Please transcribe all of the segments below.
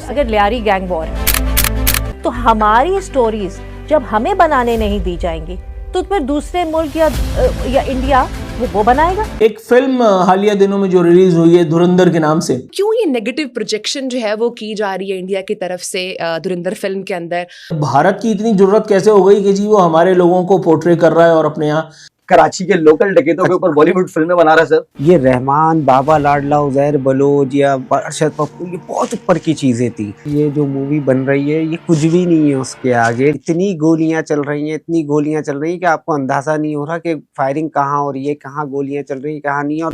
अगर Lyari gang war है तो हमारी स्टोरीज जब हमें बनाने नहीं दी जाएंगी तो फिर दूसरे मुल्क या इंडिया वो बनाएगा। एक फिल्म हालिया दिनों में जो रिलीज हुई है धुरंधर के नाम से, क्यों ये नेगेटिव प्रोजेक्शन जो है वो की जा रही है इंडिया की तरफ से धुरंधर फिल्म के अंदर? भारत की इतनी जरूरत कैसे हो गई कि जी वो हमारे लोगों को पोर्ट्रे कर रहा है और अपने यहाँ कराची के लोकल डकैतों के ऊपर बॉलीवुड फिल्में बना रहा है। सर ये रहमान, बाबा लाडला, उजैर बलोच या अरशद पप्पू, ये बहुत ऊपर की चीजें थी। ये जो मूवी बन रही है ये कुछ भी नहीं है उसके आगे। इतनी गोलियां चल रही हैं, इतनी गोलियां चल रही हैं कि आपको अंदाजा नहीं हो रहा कि फायरिंग कहाँ हो रही है, कहाँ गोलियां चल रही है, कहाँ नहीं। और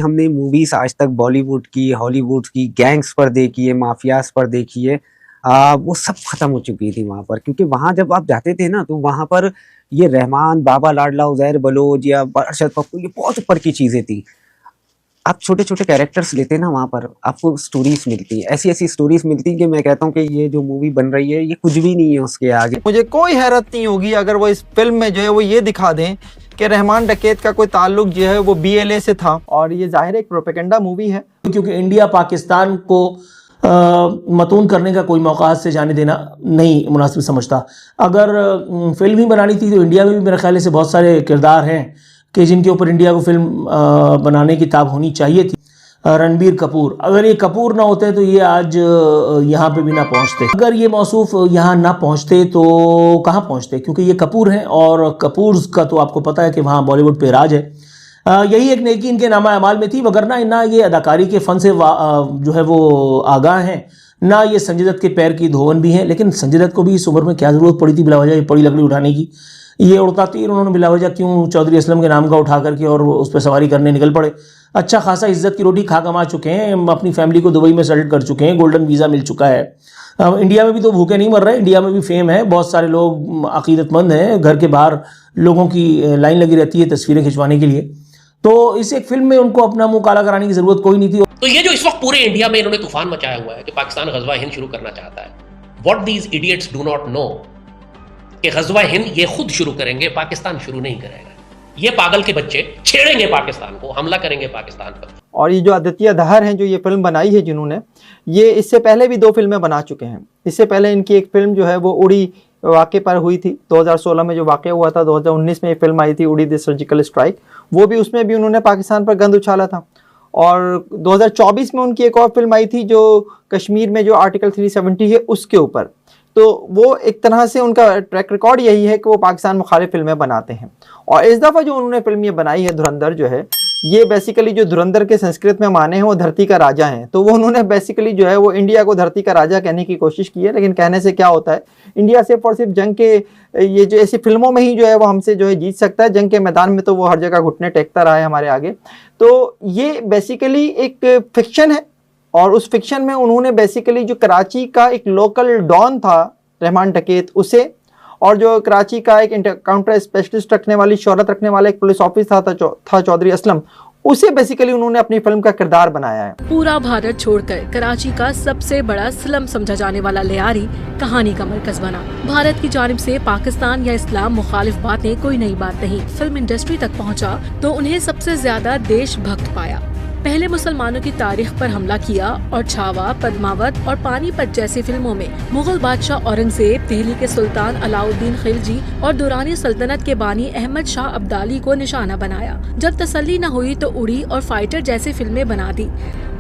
हमने मूवीज आज तक बॉलीवुड की, हॉलीवुड की, गैंग्स पर देखी है, माफियाज पर देखी है, वो सब खत्म हो चुकी थी वहां पर। क्योंकि वहां जब आप जाते थे ना तो वहां पर ये रहमान, बाबा लाडला, उजैर बलोच या अरशद पप्पू, ये बहुत ऊपर की चीजें थी। आप छोटे छोटे कैरेक्टर्स लेते ना वहां पर आपको स्टोरीज मिलती, ऐसी ऐसी स्टोरीज मिलती कि मैं कहता हूँ कि ये जो मूवी बन रही है ये कुछ भी नहीं है उसके आगे। मुझे कोई हैरत नहीं होगी अगर वो इस फिल्म में जो है वो ये दिखा दें कि रहमान डकैत का कोई ताल्लुक जो है वो BLA से था। और ये जाहिर एक प्रोपेगेंडा मूवी है, क्योंकि इंडिया पाकिस्तान को मतून करने का कोई मौका हाथ से जाने देना नहीं मुनासिब समझता। अगर फिल्म ही बनानी थी तो इंडिया में भी मेरे ख्याल से बहुत सारे किरदार हैं कि जिनके ऊपर इंडिया को फिल्म बनाने की ताब होनी चाहिए थी। रणबीर कपूर, अगर ये कपूर ना होते तो ये आज यहाँ पे भी ना पहुँचते। अगर ये मौसूफ यहाँ ना पहुँचते तो कहाँ पहुँचते, क्योंकि ये कपूर हैं और कपूर्स का तो आपको पता है कि वहाँ बॉलीवुड पे राज है। यही एक नेकी इनके नामा अमाल में थी, वगरना ना ये अदाकारी के फ़न से जो है वो आगाह हैं, ना ये संजय दत्त के पैर की धोवन भी हैं। लेकिन संजय दत्त को भी इस उम्र में क्या ज़रूरत पड़ी थी बिलावजह ये बड़ी लकड़ी उठाने की। ये उड़ता तीर उन्होंने बिलावजह क्यों चौधरी असलम के नाम का उठा करके और उस पर सवारी करने निकल पड़े। अच्छा खासा इज्जत की रोटी खा कमा चुके हैं, अपनी फैमिली को दुबई में सेटल कर चुके हैं, गोल्डन वीज़ा मिल चुका है। इंडिया में भी तो भूखे नहीं मर रहे, इंडिया में भी फेम है, बहुत सारे लोग अकीदतमंद हैं, घर के बाहर लोगों की लाइन लगी रहती है तस्वीरें खिंचवाने के लिए। तो इस एक फिल्म में उनको अपना मुंह काला कराने की जरूरत कोई नहीं थी। तो ये जो इस वक्त पूरे इंडिया में इन्होंने तूफान मचाया हुआ है कि पाकिस्तान गज़वा हिंद शुरू करना चाहता है, what these idiots do not know कि गज़वा हिंद ये खुद शुरू करेंगे, पाकिस्तान शुरू नहीं करेगा। ये पागल के बच्चे छेड़ेंगे पाकिस्तान को, हमला करेंगे पाकिस्तान पर। और ये जो आदित्य दहर हैं जो ये फिल्म बनाई है जिन्होंने, ये इससे पहले भी 2 फिल्में बना चुके हैं। इससे पहले इनकी एक फिल्म जो है वो उड़ी वाक़े पर हुई थी, 2016 में जो वाक़या हुआ था, 2019 में ये फिल्म आई थी उड़ी द सर्जिकल स्ट्राइक, वो भी उसमें भी उन्होंने पाकिस्तान पर गंद उछाला था। और 2024 में उनकी एक और फिल्म आई थी जो कश्मीर में जो आर्टिकल 370 है उसके ऊपर। तो वो एक तरह से उनका ट्रैक रिकॉर्ड यही है कि वो पाकिस्तान मुखालिफ फिल्में बनाते हैं। और इस दफ़ा जो उन्होंने फिल्म ये बनाई है धुरंधर जो है, ये बेसिकली जो धुरंधर के संस्कृत में माने हैं वो धरती का राजा हैं। तो वो उन्होंने बेसिकली जो है वो इंडिया को धरती का राजा कहने की कोशिश की है। लेकिन कहने से क्या होता है, इंडिया सिर्फ और सिर्फ जंग के ये जो ऐसी फिल्मों में ही जो है वो हमसे जो है जीत सकता है, जंग के मैदान में तो वो हर जगह घुटने टेकता रहा है हमारे आगे। तो ये बेसिकली एक फिक्शन है और उस फिक्शन में उन्होंने बेसिकली जो कराची का एक लोकल डॉन था रहमान डकैत उसे, और जो कराची का एक काउंटर स्पेशलिस्ट रखने वाली, शोहरत रखने वाला एक पुलिस ऑफिसर था चौधरी असलम, उसे बेसिकली उन्होंने अपनी फिल्म का किरदार बनाया है। पूरा भारत छोड़कर कराची का सबसे बड़ा स्लम समझा जाने वाला लियारी कहानी का मरकज बना। भारत की जानिब से पाकिस्तान या इस्लाम मुखालिफ बातें कोई नई बात नहीं। फिल्म इंडस्ट्री तक पहुंचा तो उन्हें सबसे ज्यादा देशभक्त पाया। पहले मुसलमानों की तारीख पर हमला किया और छावा, पद्मावत और पानीपत जैसी फिल्मों में मुगल बादशाह औरंगजेब, दिल्ली के सुल्तान अलाउद्दीन खिलजी और दुरानी सल्तनत के बानी अहमद शाह अब्दाली को निशाना बनाया। जब तसल्ली न हुई तो उड़ी और फाइटर जैसी फिल्में बना दी।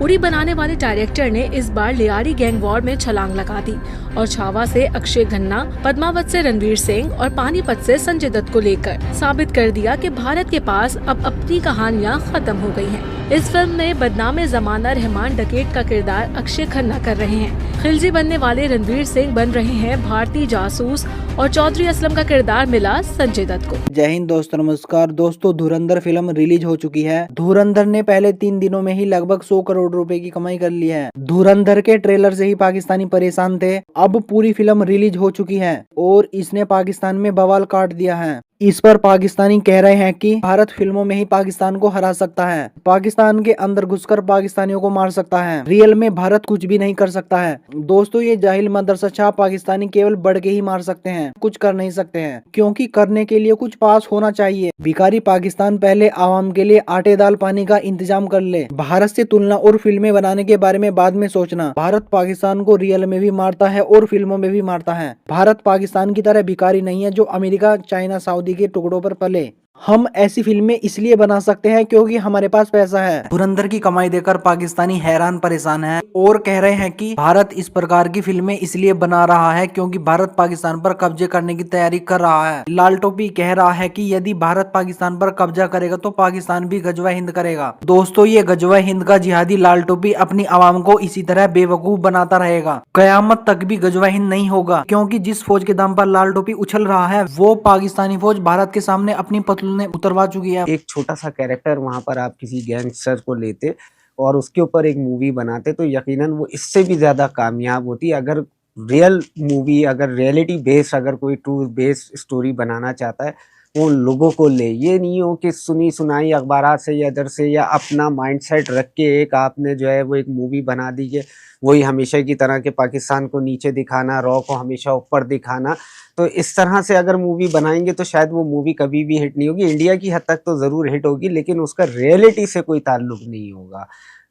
उड़ी बनाने वाले डायरेक्टर ने इस बार लियारी गैंग वॉर में छलांग लगा दी और छावा से अक्षय खन्ना, पद्मावत से रणवीर सिंह और पानीपत से संजय दत्त को लेकर साबित कर दिया कि भारत के पास अब अपनी कहानियां खत्म हो गई हैं। इस फिल्म में बदनामे जमाना रहमान डकैत का किरदार अक्षय खन्ना कर रहे हैं। खिलजी बनने वाले रणवीर सिंह बन रहे हैं भारतीय जासूस और चौधरी असलम का किरदार मिला संजय दत्त को। जय हिंद दोस्तों, नमस्कार दोस्तों। धुरंधर फिल्म रिलीज हो चुकी है। धुरंधर ने पहले 3 दिनों में ही लगभग 100 करोड़ रुपए की कमाई कर ली है। धुरंधर के ट्रेलर से ही पाकिस्तानी परेशान थे। अब पूरी फिल्म रिलीज हो चुकी है और इसने पाकिस्तान में बवाल काट दिया है। इस पर पाकिस्तानी कह रहे हैं कि भारत फिल्मों में ही पाकिस्तान को हरा सकता है, पाकिस्तान के अंदर घुसकर पाकिस्तानियों को मार सकता है, रियल में भारत कुछ भी नहीं कर सकता है। दोस्तों, ये जाहिल मदरसा छाप पाकिस्तानी केवल बढ़ के ही मार सकते हैं, कुछ कर नहीं सकते हैं, क्योंकि करने के लिए कुछ पास होना चाहिए। भिखारी पाकिस्तान पहले आवाम के लिए आटे दाल पानी का इंतजाम कर ले। भारत से तुलना और फिल्में बनाने के बारे में बाद में सोचना। भारत पाकिस्तान को रियल में भी मारता है और फिल्मों में भी मारता है। भारत पाकिस्तान की तरह भिखारी नहीं है जो अमेरिका, चाइना, सऊदी के टुकड़ों पर पले। हम ऐसी फिल्में इसलिए बना सकते हैं क्योंकि हमारे पास पैसा है। धुरंधर की कमाई देखकर पाकिस्तानी हैरान परेशान है और कह रहे हैं कि भारत इस प्रकार की फिल्में इसलिए बना रहा है क्योंकि भारत पाकिस्तान पर कब्जे करने की तैयारी कर रहा है। लाल टोपी कह रहा है कि यदि भारत पाकिस्तान पर कब्जा करेगा तो पाकिस्तान भी गजवा हिंद करेगा। दोस्तों, ये गजवा हिंद का जिहादी लाल टोपी अपनी आवाम को इसी तरह बेवकूफ बनाता रहेगा। कयामत तक भी गजवा हिंद नहीं होगा, क्योंकि जिस फौज के दम पर लाल टोपी उछल रहा है वो पाकिस्तानी फौज भारत के सामने अपनी ने उतरवा चुकी है। एक छोटा सा कैरेक्टर वहां पर आप किसी गैंगस्टर को लेते और उसके ऊपर एक मूवी बनाते तो यकीनन वो इससे भी ज्यादा कामयाब होती। अगर रियल मूवी, अगर रियलिटी बेस्ड, अगर कोई ट्रू बेस्ड स्टोरी बनाना चाहता है वो लोगों को ले, ये नहीं हो कि सुनी सुनाई अखबारात से या इधर से या अपना माइंडसेट रख के एक आपने जो है वो एक मूवी बना दी कि वही हमेशा की तरह के पाकिस्तान को नीचे दिखाना, रॉ को हमेशा ऊपर दिखाना। तो इस तरह से अगर मूवी बनाएंगे तो शायद वो मूवी कभी भी हिट नहीं होगी। इंडिया की हद तक तो ज़रूर हिट होगी लेकिन उसका रियलिटी से कोई ताल्लुक नहीं होगा।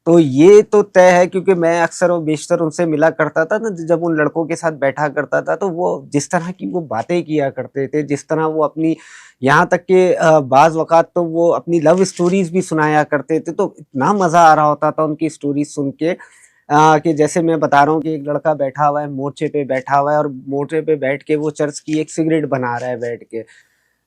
तो ये तो तय है, क्योंकि मैं अक्सर और बेशतर उनसे मिला करता था ना, जब उन लड़कों के साथ बैठा करता था तो वो जिस तरह की वो बातें किया करते थे, जिस तरह वो अपनी, यहाँ तक कि बाज़ वक़ात तो वो अपनी लव स्टोरीज़ भी सुनाया करते थे, तो इतना मज़ा आ रहा होता था उनकी स्टोरीज सुन के कि जैसे मैं बता रहा हूँ कि एक लड़का बैठा हुआ है, मोर्चे पे बैठा हुआ है और मोर्चे पे बैठ के वो चर्च की एक सिगरेट बना रहा है बैठ के।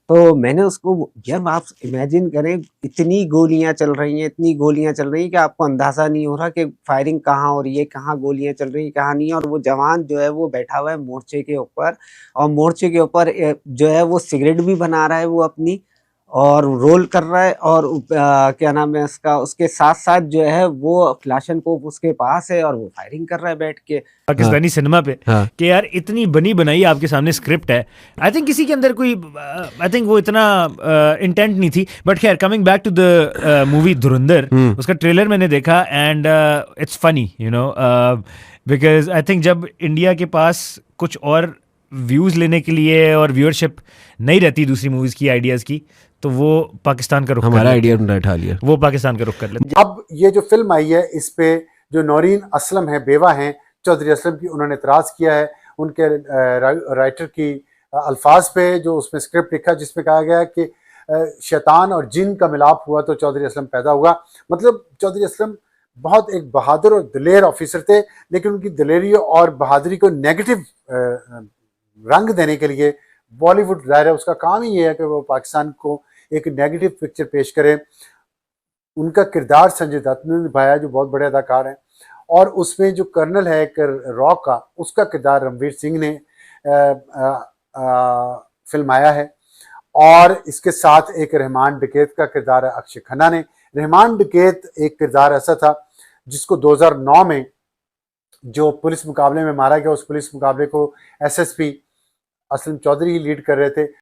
तो मैंने उसको, जब आप इमेजिन करें इतनी गोलियां चल रही हैं, इतनी गोलियां चल रही हैं कि आपको अंदाज़ा नहीं हो रहा कि फायरिंग कहाँ हो रही है, कहाँ गोलियां चल रही हैं, कहाँ नहीं है। और वो जवान जो है वो बैठा हुआ है मोर्चे के ऊपर और मोर्चे के ऊपर जो है वो सिगरेट भी बना रहा है वो अपनी, और रोल कर रहा है, और क्या नाम है उसका, उसके साथ साथ जो है वो क्लाशनकोफ उसके पास है और वो फायरिंग कर रहा है बैठ के पाकिस्तानी सिनेमा पे। कि यार इतनी बनी बनाई आपके सामने स्क्रिप्ट है, आई थिंक किसी के अंदर कोई, आई थिंक वो इतना इंटेंट नहीं थी। बट खैर, coming back to the movie Dhurandhar, उसका ट्रेलर मैंने देखा and it's funny, you know, because I think जब इंडिया के पास कुछ और व्यूज लेने के लिए और व्यूअरशिप नहीं रहती दूसरी मूवीज की, आइडियाज की, तो वो पाकिस्तान का रुख, हमारा आइडिया उठा लिया, वो पाकिस्तान का रुख कर लेते। अब ये जो फिल्म आई है इस पे जो नौरीन असलम है, बेवा हैं चौधरी असलम की, उन्होंने एतराज़ किया है उनके राइटर की अल्फाज पे, जो उसमें स्क्रिप्ट लिखा जिसमें कहा गया है कि शैतान और जिन का मिलाप हुआ तो चौधरी असलम पैदा हुआ। मतलब चौधरी असलम बहुत एक बहादुर और दिलेर ऑफिसर थे, लेकिन उनकी दिलेरी और बहादुरी को नेगेटिव रंग देने के लिए बॉलीवुड, ज़ाहिर है उसका काम ही ये है कि वो पाकिस्तान को एक नेगेटिव पिक्चर पेश करे। उनका किरदार संजय दत्त ने निभाया जो बहुत बड़े अदाकार हैं, और उसमें जो कर्नल है एक रॉ का, उसका किरदार रणवीर सिंह ने फिल्माया है। और इसके साथ एक रहमान डकैत का किरदार है अक्षय खन्ना ने। रहमान डकैत एक किरदार ऐसा था जिसको 2009 में जो पुलिस मुकाबले में मारा गया, उस पुलिस मुकाबले को एसएसपी असलम चौधरी लीड कर रहे थे।